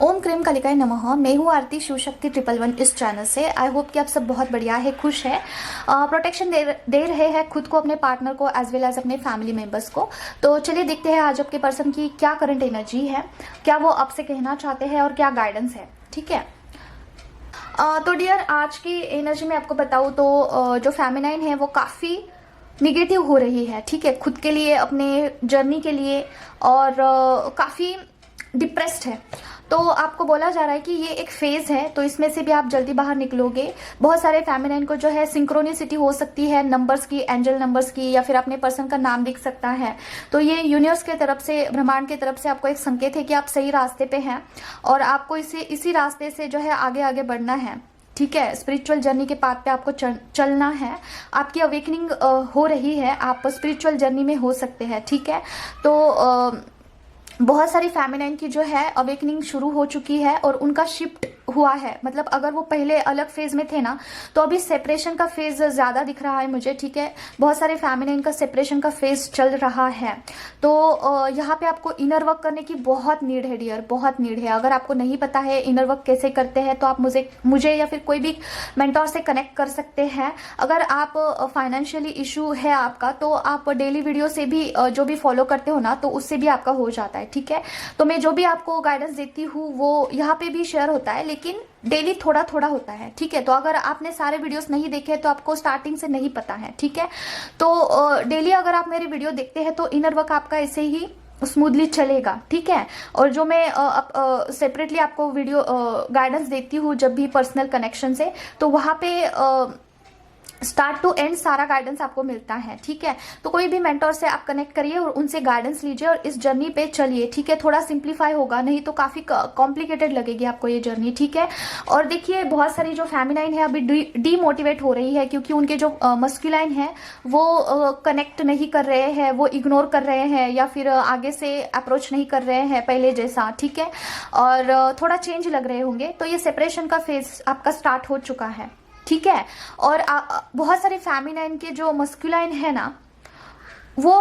ओम cream कालिकाय नमः। मैं हूँ आरती शिव शक्ति 111 इस चैनल से। आई होप कि आप सब बहुत बढ़िया है, खुश है, प्रोटेक्शन दे रहे हैं खुद को, अपने पार्टनर को, एज वेल एज अपने फैमिली मेंबर्स को। तो चलिए देखते हैं आज आपके पर्सन की क्या करंट एनर्जी है, क्या वो आपसे कहना चाहते हैं और क्या गाइडेंस है। ठीक है। तो डियर, आज की एनर्जी में आपको बताऊँ तो जो फेमिनाइन है वो काफ़ी निगेटिव हो रही है। ठीक है, खुद के लिए, अपने जर्नी के लिए, और काफ़ी डिप्रेस्ड है। तो आपको बोला जा रहा है कि ये एक फेज है, तो इसमें से भी आप जल्दी बाहर निकलोगे। बहुत सारे फेमिनाइन को जो है सिंक्रोनिसिटी हो सकती है नंबर्स की, एंजल नंबर्स की, या फिर अपने पर्सन का नाम दिख सकता है। तो ये यूनिवर्स के तरफ से, ब्रह्मांड की तरफ से आपको एक संकेत है कि आप सही रास्ते पे हैं और आपको इसी रास्ते से जो है आगे आगे बढ़ना है। ठीक है, स्पिरिचुअल जर्नी के पाथ पे आपको चलना है। आपकी अवेकनिंग हो रही है, आप स्पिरिचुअल जर्नी में हो सकते हैं। ठीक है, तो बहुत सारी फेमिनाइन की जो है अवेकनिंग शुरू हो चुकी है और उनका शिफ्ट हुआ है। मतलब अगर वो पहले अलग फेज में थे ना, तो अभी सेपरेशन का फेज ज्यादा दिख रहा है मुझे। ठीक है, बहुत सारे फेमिनाइन का सेपरेशन का फेज चल रहा है। तो यहाँ पे आपको इनर वर्क करने की बहुत नीड है डियर, बहुत नीड है। अगर आपको नहीं पता है इनर वर्क कैसे करते हैं तो आप मुझे या फिर कोई भी मेंटोर से कनेक्ट कर सकते हैं। अगर आप फाइनेंशियली इशू है आपका, तो आप डेली वीडियो से भी जो भी फॉलो करते हो ना, तो उससे भी आपका हो जाता है। ठीक है, तो मैं जो भी आपको गाइडेंस देती हूँ वो यहाँ पे भी शेयर होता है, लेकिन डेली थोड़ा थोड़ा होता है। ठीक है, तो अगर आपने सारे वीडियोस नहीं देखे तो आपको स्टार्टिंग से नहीं पता है। ठीक है, तो डेली अगर आप मेरे वीडियो देखते हैं तो इनर वर्क आपका ऐसे ही स्मूथली चलेगा। ठीक है, और जो मैं सेपरेटली आपको वीडियो गाइडेंस देती हूँ जब भी पर्सनल कनेक्शन से, तो वहां पे स्टार्ट टू एंड सारा गाइडेंस आपको मिलता है। ठीक है, तो कोई भी मेंटोर से आप कनेक्ट करिए और उनसे गाइडेंस लीजिए और इस जर्नी पे चलिए। ठीक है, थोड़ा सिंप्लीफाई होगा, नहीं तो काफी कॉम्प्लिकेटेड लगेगी आपको ये जर्नी। ठीक है, और देखिए बहुत सारी जो फेमिनाइन है अभी डीमोटिवेट हो रही है, क्योंकि उनके जो मस्कुलाइन है वो कनेक्ट नहीं कर रहे हैं, वो इग्नोर कर रहे हैं, या फिर आगे से अप्रोच नहीं कर रहे हैं पहले जैसा। ठीक है, और थोड़ा चेंज लग रहे होंगे। तो ये सेपरेशन का फेज आपका स्टार्ट हो चुका है। ठीक है, और बहुत सारे फेमिनाइन के जो मस्कुलाइन है ना, वो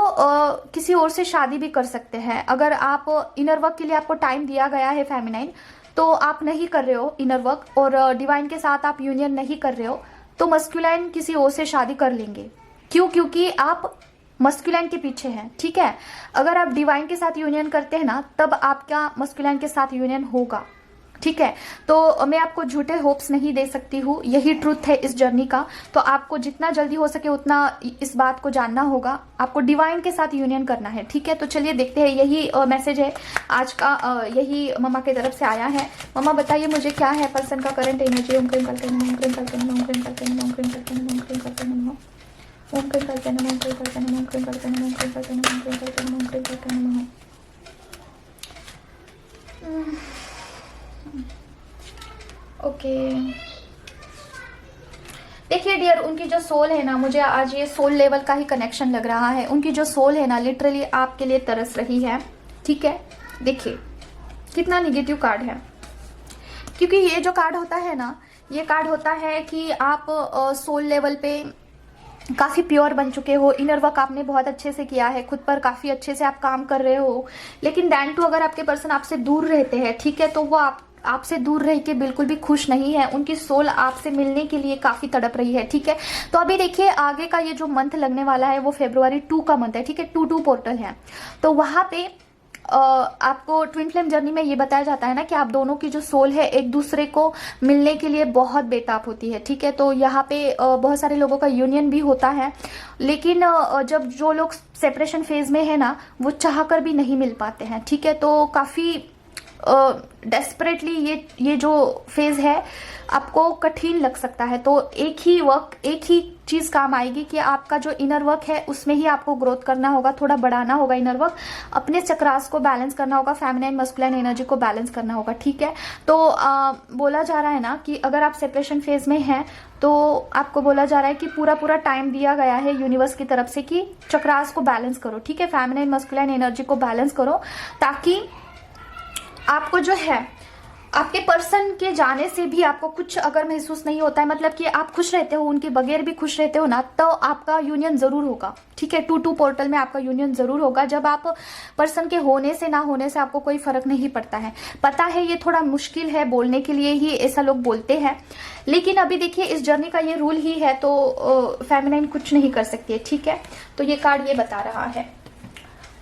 किसी और से शादी भी कर सकते हैं। अगर आप इनर वर्क के लिए आपको टाइम दिया गया है फेमिनाइन, तो आप नहीं कर रहे हो इनर वर्क और डिवाइन के साथ आप यूनियन नहीं कर रहे हो, तो मस्कुलाइन किसी और से शादी कर लेंगे। क्यों? क्योंकि आप मस्कुलाइन के पीछे हैं। ठीक है, अगर आप डिवाइन के साथ यूनियन करते हैं ना, तब आपका मस्कुलाइन के साथ यूनियन होगा। ठीक है, तो मैं आपको झूठे होप्स नहीं दे सकती हूँ, यही ट्रूथ है इस जर्नी का। तो आपको जितना जल्दी हो सके उतना इस बात को जानना होगा, आपको डिवाइन के साथ यूनियन करना है। ठीक है, तो चलिए देखते हैं, यही मैसेज है आज का, यही मम्मा की तरफ से आया है। मम्मा बताइए मुझे क्या है पर्सन का करंट एनर्जी। ओम क्रीम करते नमः, ओम क्रीम करते नमः, ओम क्रीम करते नमः, ओम क्रीम करते नमः, ओम क्रीम करते नमः, ओम क्रीम करते नमः, ओम क्रीम करते नमः, ओम क्रीम करते नमः, ओम क्रीम करते नमः, ओम क्रीम करते नमः, ओम क्रीम करते नमः। ओके, देखिए डियर, उनकी जो सोल है ना, मुझे आज ये सोल लेवल का ही कनेक्शन लग रहा है। उनकी जो सोल है ना, लिटरली आपके लिए तरस रही है। ठीक है, देखिए कितना निगेटिव कार्ड है, क्योंकि ये जो कार्ड होता है ना, ये कार्ड होता है कि आप सोल लेवल पे काफी प्योर बन चुके हो, इनर वर्क आपने बहुत अच्छे से किया है, खुद पर काफी अच्छे से आप काम कर रहे हो। लेकिन दैन टू अगर आपके पर्सन आपसे दूर रहते हैं, ठीक है, तो वो आपसे दूर रह के बिल्कुल भी खुश नहीं है। उनकी सोल आपसे मिलने के लिए काफी तड़प रही है। ठीक है, तो अभी देखिए आगे का ये जो मंथ लगने वाला है वो February 2 का मंथ है। ठीक है, 2/2 पोर्टल है, तो वहां पे आपको ट्विन फ्लेम जर्नी में ये बताया जाता है ना कि आप दोनों की जो सोल है एक दूसरे को मिलने के लिए बहुत बेताब होती है। ठीक है, तो यहाँ पे बहुत सारे लोगों का यूनियन भी होता है, लेकिन जब जो लोग सेपरेशन फेज में है ना, वो चाहकर भी नहीं मिल पाते हैं। ठीक है, तो काफी डेस्परेटली ये जो फेज है आपको कठिन लग सकता है। तो एक ही चीज काम आएगी कि आपका जो इनर वर्क है उसमें ही आपको ग्रोथ करना होगा, थोड़ा बढ़ाना होगा इनर वर्क, अपने चक्रास को बैलेंस करना होगा, फेमिनाइन मस्कुलाइन एनर्जी को बैलेंस करना होगा। ठीक है, तो बोला जा रहा है ना कि अगर आप सेपरेशन फेज में हैं तो आपको बोला जा रहा है कि पूरा टाइम दिया गया है यूनिवर्स की तरफ से कि चक्रास को बैलेंस करो। ठीक है, फेमिनाइन मस्कुलाइन एनर्जी को बैलेंस करो, ताकि आपको जो है आपके पर्सन के जाने से भी आपको कुछ अगर महसूस नहीं होता है, मतलब कि आप खुश रहते हो, उनके बगैर भी खुश रहते हो ना, तो आपका यूनियन जरूर होगा। ठीक है, 2-2 पोर्टल में आपका यूनियन जरूर होगा। जब आप पर्सन के होने से ना होने से आपको कोई फर्क नहीं पड़ता है। पता है ये थोड़ा मुश्किल है, बोलने के लिए ही ऐसा लोग बोलते हैं, लेकिन अभी देखिए इस जर्नी का ये रूल ही है, तो फेमिनाइन कुछ नहीं कर सकती है। ठीक है, तो ये कार्ड ये बता रहा है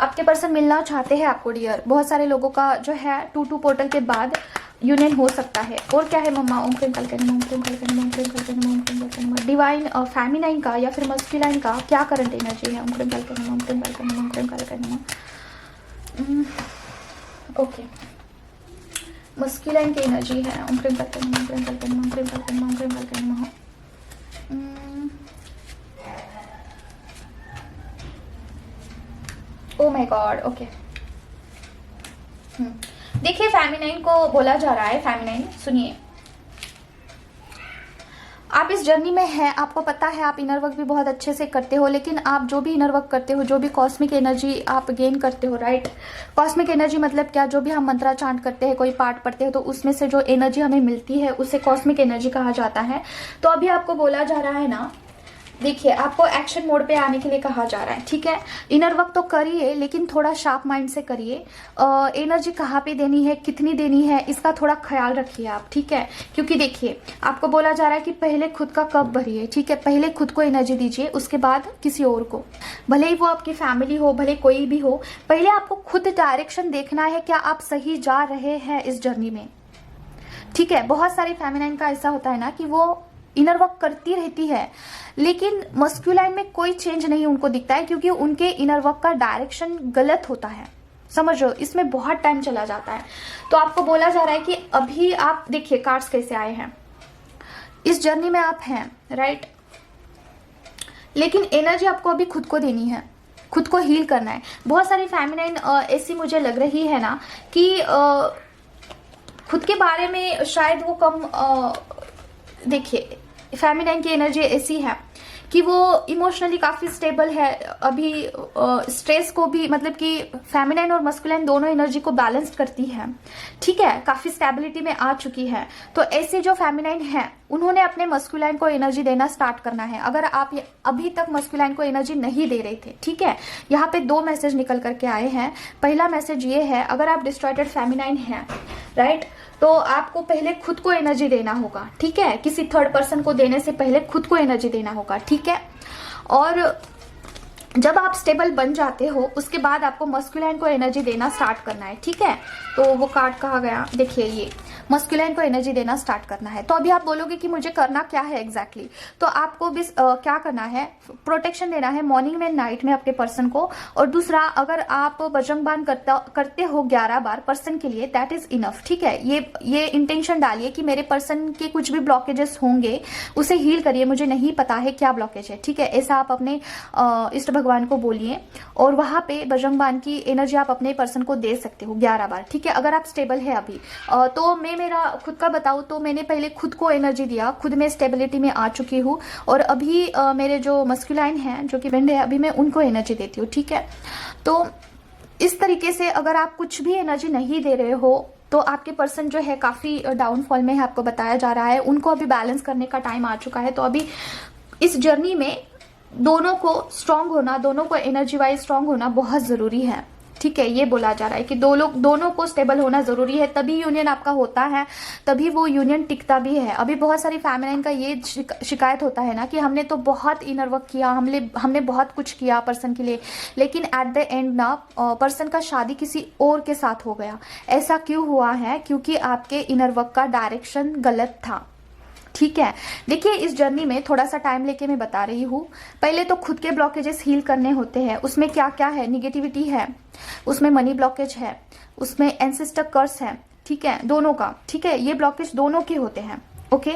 आपके पर्सन मिलना चाहते हैं आपको डियर। बहुत सारे लोगों का जो है 2-2 पोर्टल के बाद यूनियन हो सकता है। और क्या है मम्मा? ओम क्रीम कलकनमा, ओम क्रीम कलकनमा, ओम क्रीम कलकनमा, ओम क्रीम कलकनमा। डिवाइन फेमिनाइन का या फिर मस्कुलाइन का क्या करंट एनर्जी है? ओम क्रीम कलकनमा, ओम क्रीम कलकनमा, ओम क्रीम कलकनमा। ओके, मस्कुलाइन की एनर्जी है ओम क्रीम कलकनमा, ओम क्रीम कलकनमा, ओम क्रीम कलकनमा, ओम क्रीम कलकनमा। Oh my God, okay. देखिए फेमिनाइन को बोला जा रहा है, फेमिनाइन सुनिए, आप इस जर्नी में हैं, आपको पता है आप इनर वर्क भी बहुत अच्छे से करते हो, लेकिन आप जो भी इनर वर्क करते हो, जो भी कॉस्मिक एनर्जी आप गेन करते हो, राइट? कॉस्मिक एनर्जी मतलब क्या? जो भी हम मंत्रा चांट करते हैं, कोई पाठ पढ़ते हैं, तो उसमें से जो एनर्जी हमें मिलती है उसे कॉस्मिक एनर्जी कहा जाता है। तो अभी आपको बोला जा रहा है ना, देखिए आपको एक्शन मोड पे आने के लिए कहा जा रहा है। ठीक है, इनर वर्क तो करिए, लेकिन थोड़ा शार्प माइंड से करिए। एनर्जी कहाँ पे देनी है, कितनी देनी है, इसका थोड़ा ख्याल रखिए आप। ठीक है, क्योंकि देखिए आपको बोला जा रहा है कि पहले खुद का कप भरिए। ठीक है, पहले खुद को एनर्जी दीजिए, उसके बाद किसी और को, भले ही वो आपकी फैमिली हो, भले कोई भी हो, पहले आपको खुद डायरेक्शन देखना है, क्या आप सही जा रहे हैं इस जर्नी में। ठीक है, बहुत सारी फेमिनाइन का ऐसा होता है ना कि वो इनर वर्क करती रहती है, लेकिन मस्कुलाइन में कोई चेंज नहीं उनको दिखता है, क्योंकि उनके इनर वर्क का डायरेक्शन गलत होता है। समझ लो, इसमें बहुत टाइम चला जाता है। तो आपको बोला जा रहा है कि अभी आप देखिए कार्ड्स कैसे आए हैं, इस जर्नी में आप हैं, राइट? लेकिन एनर्जी आपको अभी खुद को देनी है, खुद को हील करना है। बहुत सारी फेमिनाइन ऐसी मुझे लग रही है ना कि खुद के बारे में शायद वो कम देखिए फेमिनाइन की एनर्जी ऐसी है कि वो इमोशनली काफी स्टेबल है अभी। स्ट्रेस को भी, मतलब कि फेमिनाइन और मस्कुलाइन दोनों एनर्जी को बैलेंस करती है। ठीक है, काफी स्टेबिलिटी में आ चुकी है। तो ऐसे जो फेमिनाइन है उन्होंने अपने मस्कुलाइन को एनर्जी देना स्टार्ट करना है। अगर आप अभी तक मस्कुलाइन को एनर्जी नहीं दे रहे थे, ठीक है, यहाँ पे 2 मैसेज निकल करके आए हैं। पहला मैसेज ये है, अगर आप डिस्ट्रॉयटेड फेमिनाइन हैं, राइट, तो आपको पहले खुद को एनर्जी देना होगा। ठीक है, किसी थर्ड पर्सन को देने से पहले खुद को एनर्जी देना होगा। ठीक है, और जब आप स्टेबल बन जाते हो उसके बाद आपको मस्कुलाइन को एनर्जी देना स्टार्ट करना है। ठीक है, तो वो कार्ड कहा गया, देखिए ये मस्कुलाइन को एनर्जी देना स्टार्ट करना है। तो अभी आप बोलोगे कि मुझे करना क्या है एग्जैक्टली, तो आपको भी क्या करना है, प्रोटेक्शन देना है मॉर्निंग में, नाइट में अपने पर्सन को। और दूसरा, अगर आप बजरंग बाण करते हो 11 बार पर्सन के लिए, दैट इज इनफ। ठीक है, ये इंटेंशन डालिए कि मेरे पर्सन के कुछ भी ब्लॉकेजेस होंगे उसे हील करिए, मुझे नहीं पता है क्या ब्लॉकेज है। ठीक है, ऐसा आप अपने इष्ट भगवान को बोलिए, और वहां पे बजरंग बाण की एनर्जी आप अपने पर्सन को दे सकते हो 11 बार। ठीक है, अगर आप स्टेबल है अभी। तो मैं मेरा खुद का बताऊं तो मैंने पहले खुद को एनर्जी दिया, खुद में स्टेबिलिटी में आ चुकी हूँ, और अभी मेरे जो मस्कुलाइन हैं जो कि बेंड है, अभी मैं उनको एनर्जी देती हूँ। ठीक है, तो इस तरीके से अगर आप कुछ भी एनर्जी नहीं दे रहे हो तो आपके पर्सन जो है काफी डाउनफॉल में है, आपको बताया जा रहा है। उनको अभी बैलेंस करने का टाइम आ चुका है। तो अभी इस जर्नी में दोनों को स्ट्रांग होना, दोनों को एनर्जी वाइज स्ट्रांग होना बहुत जरूरी है। ठीक है, ये बोला जा रहा है कि दोनों को स्टेबल होना जरूरी है, तभी यूनियन आपका होता है, तभी वो यूनियन टिकता भी है। अभी बहुत सारी फेमिनाइन का ये शिकायत होता है ना कि हमने तो बहुत इनर वर्क किया, हमने बहुत कुछ किया पर्सन के लिए, लेकिन एट द एंड ना पर्सन का शादी किसी और के साथ हो गया। ऐसा क्यों हुआ है? क्योंकि आपके इनर वर्क का डायरेक्शन गलत था। ठीक है, देखिए इस जर्नी में थोड़ा सा टाइम लेके मैं बता रही हूँ। पहले तो खुद के ब्लॉकेजेस हील करने होते हैं। उसमें क्या क्या है? निगेटिविटी है, उसमें मनी ब्लॉकेज है, उसमें एंसेस्टर कर्स है। ठीक है, दोनों का। ठीक है, ये ब्लॉकेज दोनों के होते हैं। ओके,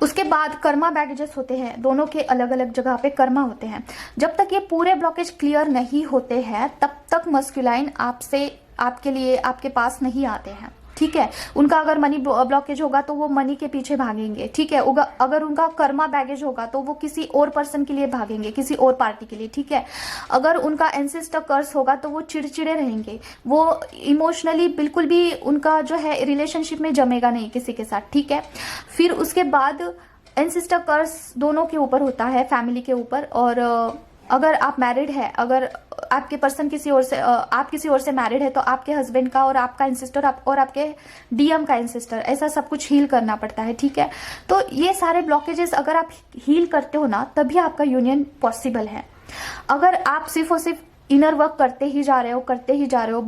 उसके बाद कर्मा बैगेजेस होते हैं, दोनों के अलग अलग जगह पे कर्मा होते हैं। जब तक ये पूरे ब्लॉकेज क्लियर नहीं होते हैं तब तक मस्कुलाइन आपसे, आपके लिए, आपके पास नहीं आते हैं। ठीक ठीक है। उनका अगर मनी ब्लॉकेज होगा तो वो मनी के पीछे भागेंगे, ठीक है। अगर उनका कर्मा बैगेज होगा तो वो किसी और पर्सन के लिए भागेंगे, किसी और पार्टी के लिए, ठीक है। अगर उनका एंसेस्टर कर्स होगा तो वो चिड़चिड़े रहेंगे, वो इमोशनली बिल्कुल भी उनका जो है रिलेशनशिप में जमेगा नहीं किसी के साथ, ठीक है। फिर उसके बाद एंसेस्टर कर्स दोनों के ऊपर होता है, फैमिली के ऊपर। और अगर आप मैरिड है, अगर आपके पर्सन किसी और से आप किसी और से मैरिड है तो आपके हस्बैंड का और आपका एंसेस्टर और आपके डीएम का एंसेस्टर, ऐसा सब कुछ हील करना पड़ता है, ठीक है। तो ये सारे ब्लॉकेजेस अगर आप हील करते हो ना, तभी आपका यूनियन पॉसिबल है। अगर आप सिर्फ और सिर्फ इनर वर्क करते ही जा रहे हो,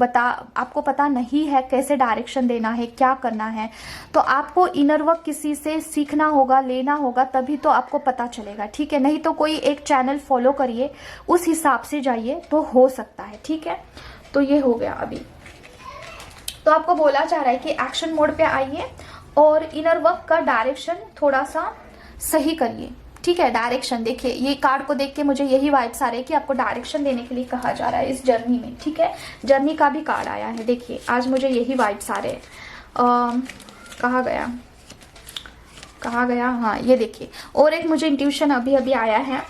आपको पता नहीं है कैसे डायरेक्शन देना है, क्या करना है, तो आपको इनर वर्क किसी से सीखना होगा, लेना होगा, तभी तो आपको पता चलेगा, ठीक है। नहीं तो कोई एक चैनल फॉलो करिए, उस हिसाब से जाइए तो हो सकता है, ठीक है। तो ये हो गया अभी। तो आपको बोला जा रहा है कि एक्शन मोड पे आइए और इनर वर्क का डायरेक्शन थोड़ा सा सही करिए, ठीक है। डायरेक्शन देखिए, ये कार्ड को देख के मुझे यही वाइब्स आ रहे हैं कि आपको डायरेक्शन देने के लिए कहा जा रहा है इस जर्नी में, ठीक है। जर्नी का भी कार्ड आया है, देखिए आज मुझे यही वाइब्स आ रहे हैं। कहा गया, हाँ ये देखिए। और एक मुझे इंट्यूशन अभी अभी आया है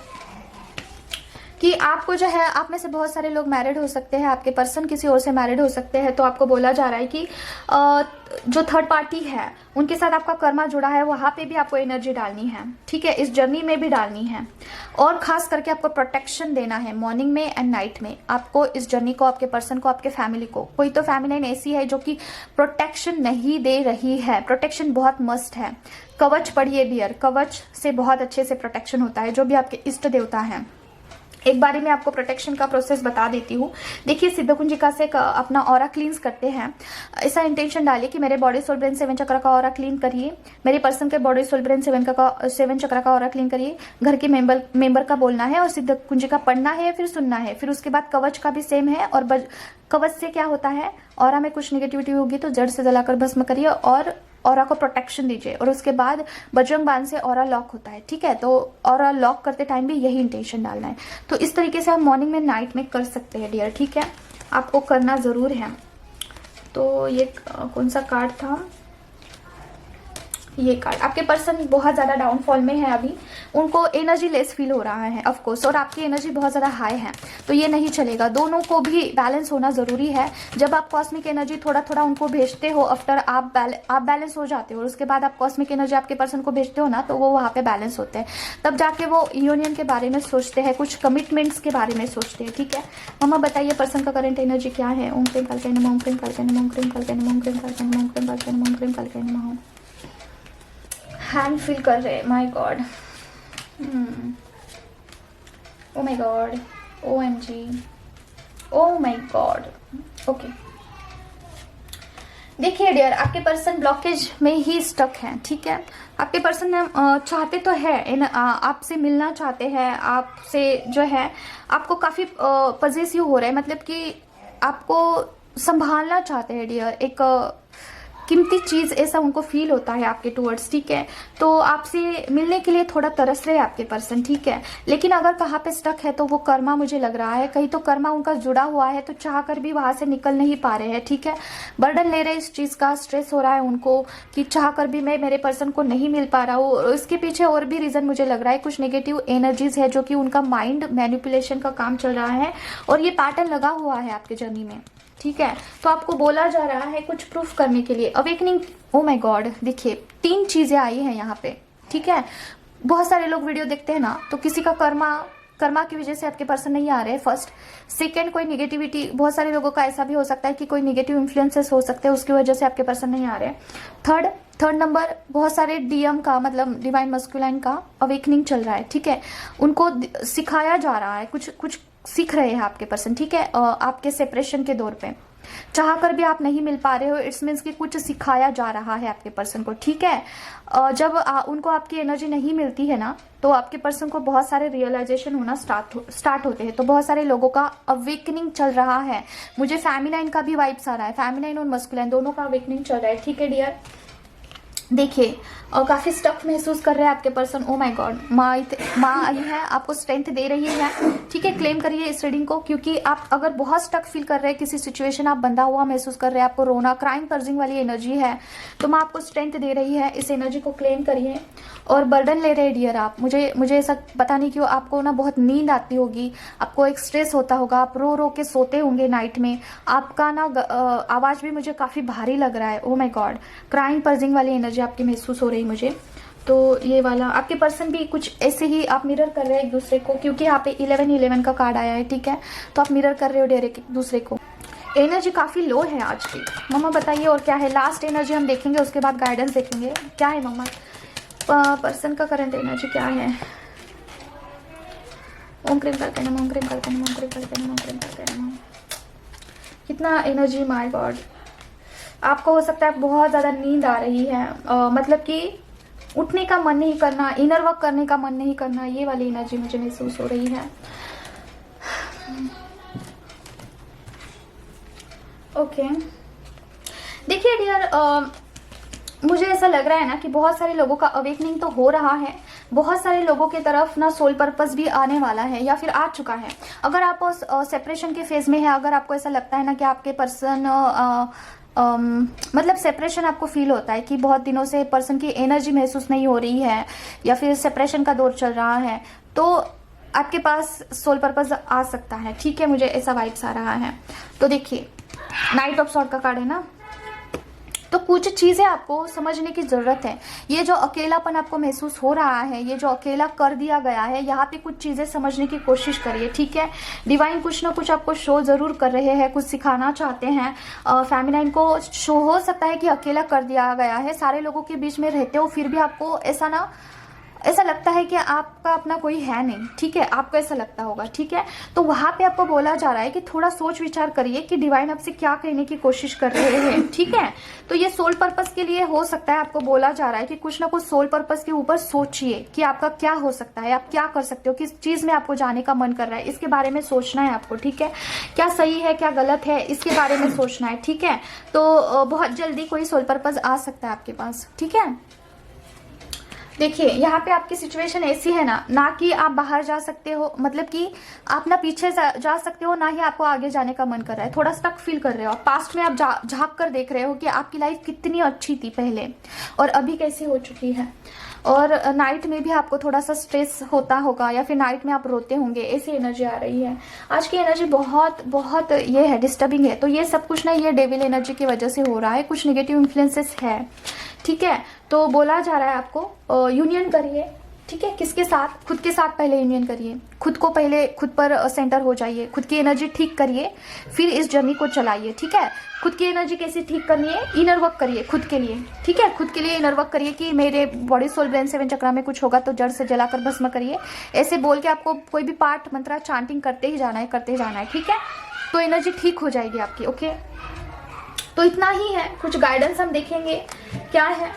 कि आपको जो है, आप में से बहुत सारे लोग मैरिड हो सकते हैं, आपके पर्सन किसी और से मैरिड हो सकते हैं। तो आपको बोला जा रहा है कि जो थर्ड पार्टी है उनके साथ आपका कर्मा जुड़ा है, वहां पे भी आपको एनर्जी डालनी है, ठीक है। इस जर्नी में भी डालनी है और खास करके आपको प्रोटेक्शन देना है मॉर्निंग में एंड नाइट में। आपको इस जर्नी को, आपके पर्सन को, आपके फैमिली को, कोई तो फैमिली ऐसी है जो कि प्रोटेक्शन नहीं दे रही है। प्रोटेक्शन बहुत मस्ट है। कवच पढ़िए डियर, कवच से बहुत अच्छे से प्रोटेक्शन होता है। जो भी आपके इष्ट देवता है, एक बारी मैं आपको प्रोटेक्शन का प्रोसेस बता देती हूँ। देखिए, सिद्ध कुंजिका से अपना ऑरा क्लींस करते हैं। ऐसा इंटेंशन डालिए कि मेरे बॉडी सोल ब्रेन 7 चक्र का ऑरा क्लीन करिए, मेरे पर्सन के बॉडी सोल ब्रेन 7 चक्र का ऑरा क्लीन करिए। घर के मेंबर का बोलना है और सिद्ध कुंजिका पढ़ना है, फिर सुनना है। फिर उसके बाद कवच का भी सेम है। और कवच से क्या होता है, ऑरा में कुछ निगेटिविटी होगी तो जड़ से जलाकर भस्म करिए और ऑरा को प्रोटेक्शन दीजिए। और उसके बाद बजरंग बाण से ऑरा लॉक होता है, ठीक है। तो ऑरा लॉक करते टाइम भी यही इंटेंशन डालना है। तो इस तरीके से आप मॉर्निंग में, नाइट में कर सकते हैं डियर, ठीक है। आपको करना जरूर है। तो ये कौन सा कार्ड था, ये कार्ड। आपके पर्सन बहुत ज्यादा डाउनफॉल में है अभी, उनको एनर्जी लेस फील हो रहा है ऑफ कोर्स, और आपकी एनर्जी बहुत ज्यादा हाई है। तो ये नहीं चलेगा, दोनों को भी बैलेंस होना जरूरी है। जब आप कॉस्मिक एनर्जी थोड़ा थोड़ा उनको भेजते हो, आफ्टर आप बैलेंस हो जाते हो, और उसके बाद आप कॉस्मिक एनर्जी आपके पर्सन को भेजते हो ना, तो वो वहाँ पे बैलेंस होते हैं। तब जाके वो यूनियन के बारे में सोचते हैं, कुछ कमिटमेंट्स के बारे में सोचते हैं, ठीक है। मम्मा बताइए पर्सन का करंट एनर्जी क्या है। ओम क्रीम कल्के नमः, ओम क्रीम कल्के नमः, ओम क्रीम कल्के नमः, ओम क्रीम कल्के नमः, ओम क्रीम कल्के नमः, ओम क्रीम कल्के नमः। हैंड फील कर रहे हैं, my God, O my God, OMG, O my God. Okay, देखिए डियर, आपके पर्सन ब्लॉकेज में ही स्टक हैं, ठीक है। आपके पर्सन चाहते तो है, आपसे मिलना चाहते हैं, आपसे जो है आपको काफी पजेसिव हो रहा है, मतलब कि आपको संभालना चाहते हैं डियर। एक कीमती चीज ऐसा उनको फील होता है आपके टूवर्ड्स, ठीक है। तो आपसे मिलने के लिए थोड़ा तरस रहे आपके पर्सन, ठीक है। लेकिन अगर कहाँ पे स्टक है तो वो कर्मा मुझे लग रहा है, कहीं तो कर्मा उनका जुड़ा हुआ है, तो चाह कर भी वहां से निकल नहीं पा रहे हैं, ठीक है। बर्डन ले रहे हैं इस चीज का, स्ट्रेस हो रहा है उनको कि चाह कर भी मैं मेरे पर्सन को नहीं मिल पा रहा हूँ। इसके पीछे और भी रीजन मुझे लग रहा है, कुछ नेगेटिव एनर्जीज है जो कि उनका माइंड मैनिपुलेशन का काम चल रहा है, और ये पैटर्न लगा हुआ है आपके जर्नी में, ठीक है। तो आपको बोला जा रहा है कुछ प्रूफ करने के लिए, अवेकनिंग। ओ माय गॉड, देखिए 3 चीजें आई हैं यहाँ पे, ठीक है। बहुत सारे लोग वीडियो देखते हैं ना, तो किसी का कर्मा की वजह से आपके पर्सन नहीं आ रहे हैं, फर्स्ट। सेकंड, कोई निगेटिविटी, बहुत सारे लोगों का ऐसा भी हो सकता है कि कोई निगेटिव इन्फ्लुएंसेस हो सकते हैं, उसकी वजह से आपके पर्सन नहीं आ रहे हैं। थर्ड नंबर, बहुत सारे डीएम का, मतलब डिवाइन मस्कुलाइन का अवेकनिंग चल रहा है, ठीक है। उनको सिखाया जा रहा है, कुछ सीख रहे हैं आपके पर्सन, ठीक है। आपके सेपरेशन के दौर पे चाह कर भी आप नहीं मिल पा रहे हो, इट्स मीन्स कि कुछ सिखाया जा रहा है आपके पर्सन को, ठीक है। जब उनको आपकी एनर्जी नहीं मिलती है ना, तो आपके पर्सन को बहुत सारे रियलाइजेशन होना स्टार्ट होते हैं। तो बहुत सारे लोगों का अवेकनिंग चल रहा है। मुझे फेमिनाइन का भी वाइब्स आ रहा है, फेमिनाइन और मस्कुलाइन दोनों का अवेकनिंग चल रहा है, ठीक है डियर। देखिए काफ़ी स्टफ महसूस कर रहे हैं आपके पर्सन। ओ माय गॉड, माँ आई है, आपको स्ट्रेंथ दे रही है, ठीक है। क्लेम करिए इस रीडिंग को, क्योंकि आप अगर बहुत स्टक फील कर रहे हैं किसी सिचुएशन, आप बंधा हुआ महसूस कर रहे हैं, आपको रोना, क्राइम, पर्जिंग वाली एनर्जी है, तो माँ आपको स्ट्रेंथ दे रही है। इस एनर्जी को क्लेम करिए। और बर्डन ले रहे हैं डियर आप। मुझे ऐसा पता नहीं क्यों आपको ना बहुत नींद आती होगी, आपको एक स्ट्रेस होता होगा, आप रो रो के सोते होंगे नाइट में, आपका ना आवाज़ भी मुझे काफ़ी भारी लग रहा है। ओ माय गॉड, क्राइम, पर्जिंग वाली एनर्जी आपकी महसूस हो रही मुझे। तो ये वाला आपके पर्सन भी कुछ ऐसे ही आप मिरर कर रहे हैं एक दूसरे को, क्योंकि यहाँ पे 11-11 का कार्ड आया है, ठीक है। तो आप मिरर कर रहे हो डियर एक दूसरे को। एनर्जी काफ़ी लो है आज की। मम्मा बताइए और क्या है। लास्ट एनर्जी हम देखेंगे, उसके बाद गाइडेंस देखेंगे। क्या है मम्मा, पर्सन का करंट एनर्जी क्या है। ओम क्रीम करके नमः, ओम क्रीम करके नमः, ओम क्रीम करके नमः, ओम क्रीम करके नमः। कितना एनर्जी, माय गॉड। आपको हो सकता है बहुत ज़्यादा नींद आ रही है, मतलब कि उठने का मन नहीं करना, इनर वर्क करने का मन नहीं करना, ये वाली एनर्जी मुझे महसूस हो रही है। ओके देखिए डियर, मुझे ऐसा लग रहा है ना कि बहुत सारे लोगों का अवेकनिंग तो हो रहा है, बहुत सारे लोगों की तरफ ना सोल पर्पस भी आने वाला है या फिर आ चुका है। अगर आप सेपरेशन के फेज में है, अगर आपको ऐसा लगता है ना कि आपके पर्सन मतलब सेपरेशन आपको फील होता है कि बहुत दिनों से पर्सन की एनर्जी महसूस नहीं हो रही है या फिर सेपरेशन का दौर चल रहा है, तो आपके पास सोल पर्पस आ सकता है, ठीक है। मुझे ऐसा वाइब्स आ रहा है। तो देखिए नाइट ऑफ सॉर्ड का कार्ड है ना, तो कुछ चीज़ें आपको समझने की ज़रूरत है। ये जो अकेलापन आपको महसूस हो रहा है, ये जो अकेला कर दिया गया है, यहाँ पे कुछ चीज़ें समझने की कोशिश करिए, ठीक है। डिवाइन कुछ ना कुछ आपको शो ज़रूर कर रहे हैं, कुछ सिखाना चाहते हैं। फेमिनाइन को शो हो सकता है कि अकेला कर दिया गया है, सारे लोगों के बीच में रहते हो फिर भी आपको ऐसा लगता है कि आपका अपना कोई है नहीं, ठीक है। आपको ऐसा लगता होगा, ठीक है। तो वहां पे आपको बोला जा रहा है कि थोड़ा सोच विचार करिए कि डिवाइन आपसे क्या कहने की कोशिश कर रहे हैं, ठीक है। तो ये सोल पर्पस के लिए हो सकता है, आपको बोला जा रहा है कि कुछ ना कुछ सोल पर्पस के ऊपर सोचिए कि आपका क्या हो सकता है, आप क्या कर सकते हो, किस चीज में आपको जाने का मन कर रहा है, इसके बारे में सोचना है आपको, ठीक है। क्या सही है क्या गलत है, इसके बारे में सोचना है, ठीक है। तो बहुत जल्दी कोई सोल पर्पस आ सकता है आपके पास, ठीक है। देखिए यहाँ पे आपकी सिचुएशन ऐसी है ना कि आप बाहर जा सकते हो, मतलब कि आप ना पीछे जा सकते हो, ना ही आपको आगे जाने का मन कर रहा है। थोड़ा स्टक फील कर रहे हो, पास्ट में आप झांक कर देख रहे हो कि आपकी लाइफ कितनी अच्छी थी पहले और अभी कैसी हो चुकी है। और नाइट में भी आपको थोड़ा सा स्ट्रेस होता होगा या फिर नाइट में आप रोते होंगे, ऐसी एनर्जी आ रही है। आज की एनर्जी बहुत बहुत ये है, डिस्टर्बिंग है। तो ये सब कुछ ना ये डेविल एनर्जी की वजह से हो रहा है, कुछ नेगेटिव इन्फ्लुएंसेस है, ठीक है। तो बोला जा रहा है आपको यूनियन करिए, ठीक है। किसके साथ? खुद के साथ पहले यूनियन करिए, खुद को पहले खुद पर सेंटर हो जाइए, खुद की एनर्जी ठीक करिए, फिर इस जर्नी को चलाइए, ठीक है। खुद की एनर्जी कैसे ठीक करनी है? इनर वर्क करिए खुद के लिए, ठीक है। खुद के लिए इनर वर्क करिए कि मेरे बॉडी सोल ब्रेन 7 चक्रा में कुछ होगा तो जड़ से जलाकर भस्म करिए, ऐसे बोल के आपको कोई भी पाठ मंत्रा चांटिंग करते ही जाना है, ठीक है। तो एनर्जी ठीक हो जाएगी आपकी, ओके। तो इतना ही है, कुछ गाइडेंस हम देखेंगे क्या है।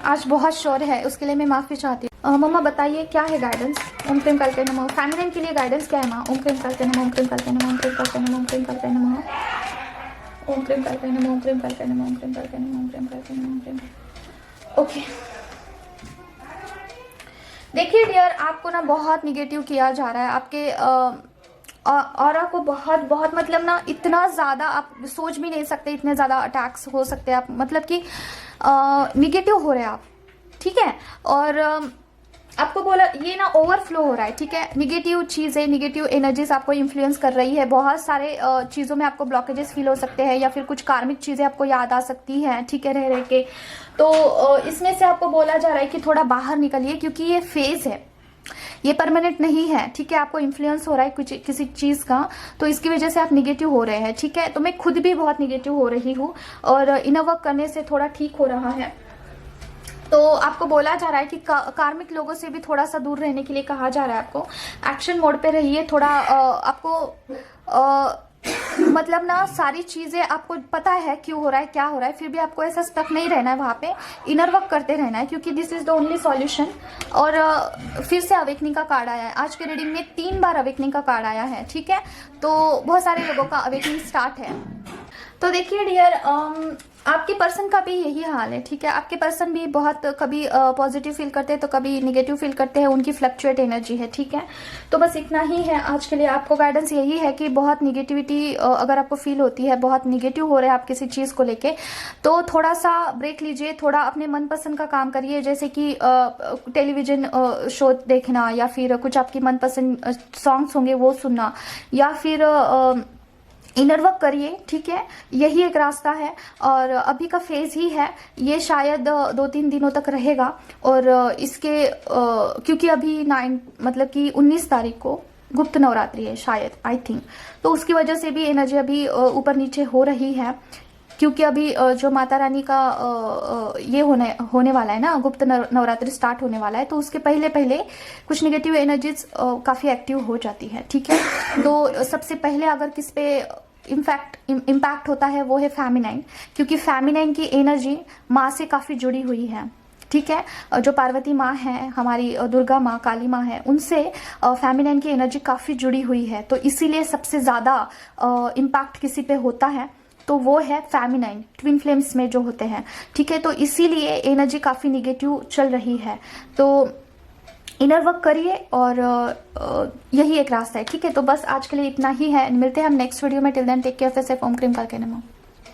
आज बहुत शोर है, उसके लिए मैं माफी चाहती हूँ। मम्मा बताइए क्या है गाइडेंस। ओम क्रीम करके नमः। फेमिनिन के लिए गाइडेंस क्या है माँ? ओम क्रीम करके नमः, ओम क्रीम करके नमः, ओम क्रीम करके नमः, ओम क्रीम करके नमः, ओम क्रीम करके नमः, ओम क्रीम करके नमः, ओम क्रीम करके नमः, ओम क्रीम करके नमः, ओम क्रीम। ओके देखिए डियर, आपको ना बहुत निगेटिव किया जा रहा है, आपके ऑरा को बहुत बहुत मतलब ना इतना ज़्यादा आप सोच भी नहीं सकते, इतने ज़्यादा अटैक्स हो सकते हैं आप, मतलब कि निगेटिव हो रहे हैं आप, ठीक है। और आपको बोला ये ना ओवरफ्लो हो रहा है, ठीक है। निगेटिव चीज़ें, निगेटिव एनर्जीज आपको इन्फ्लुएंस कर रही है, बहुत सारे चीज़ों में आपको ब्लॉकेजेस फील हो सकते हैं या फिर कुछ कार्मिक चीज़ें आपको याद आ सकती हैं, ठीक है, रह के। तो इसमें से आपको बोला जा रहा है कि थोड़ा बाहर निकलिए, क्योंकि ये फेज है, ये परमानेंट नहीं है, ठीक है। आपको इन्फ्लुएंस हो रहा है कुछ किसी चीज का, तो इसकी वजह से आप निगेटिव हो रहे हैं, ठीक है। तो मैं खुद भी बहुत निगेटिव हो रही हूँ और इनर वर्क करने से थोड़ा ठीक हो रहा है। तो आपको बोला जा रहा है कि कार्मिक लोगों से भी थोड़ा सा दूर रहने के लिए कहा जा रहा है आपको। एक्शन मोड पे रहिए थोड़ा। आपको मतलब ना सारी चीजें आपको पता है क्यों हो रहा है, क्या हो रहा है, फिर भी आपको ऐसा स्टक नहीं रहना है वहां पे, इनर वर्क करते रहना है, क्योंकि this is the only solution. और फिर से अवेकनिंग का कार्ड आया है आज के रीडिंग में, 3 बार अवेकनिंग का कार्ड आया है, ठीक है। तो बहुत सारे लोगों का अवेकनिंग स्टार्ट है। तो देखिए डियर, आपके पर्सन का भी यही हाल है, ठीक है। आपके पर्सन भी बहुत कभी पॉजिटिव फील करते हैं तो कभी निगेटिव फील करते हैं, उनकी फ्लक्चुएट एनर्जी है, ठीक है। तो बस इतना ही है आज के लिए। आपको गाइडेंस यही है कि बहुत निगेटिविटी अगर आपको फील होती है, बहुत निगेटिव हो रहा है आप किसी चीज़ को लेके, तो थोड़ा सा ब्रेक लीजिए, थोड़ा अपने मनपसंद का काम करिए, जैसे कि टेलीविजन शो देखना, या फिर कुछ आपकी मनपसंद सॉन्ग्स होंगे वो सुनना, या फिर इनर वर्क करिए, ठीक है। यही एक रास्ता है, और अभी का फेज ही है ये, शायद 2-3 दिनों तक रहेगा। और इसके क्योंकि अभी 19 तारीख को गुप्त नवरात्रि है शायद, आई थिंक, तो उसकी वजह से भी एनर्जी अभी ऊपर नीचे हो रही है, क्योंकि अभी जो माता रानी का ये होने वाला है ना, गुप्त नवरात्रि स्टार्ट होने वाला है, तो उसके पहले पहले कुछ नेगेटिव एनर्जीज काफ़ी एक्टिव हो जाती है, ठीक है। तो सबसे पहले अगर किस पे इम्पैक्ट होता है वो है फेमिनाइन, क्योंकि फेमिनाइन की एनर्जी माँ से काफ़ी जुड़ी हुई है, ठीक है। जो पार्वती माँ है, हमारी दुर्गा माँ, काली माँ है, उनसे फेमिनाइन की एनर्जी काफ़ी जुड़ी हुई है। तो इसीलिए सबसे ज़्यादा इम्पैक्ट किसी पे होता है तो वो है फेमिनाइन, ट्विन फ्लेम्स में जो होते हैं, ठीक है। तो इसीलिए एनर्जी काफ़ी निगेटिव चल रही है। तो इनर वर्क करिए, और यही एक रास्ता है, ठीक है। तो बस आज के लिए इतना ही है, मिलते हैं हम नेक्स्ट वीडियो में। टिल देन टेक केयर, ओम क्रीम करके नमो।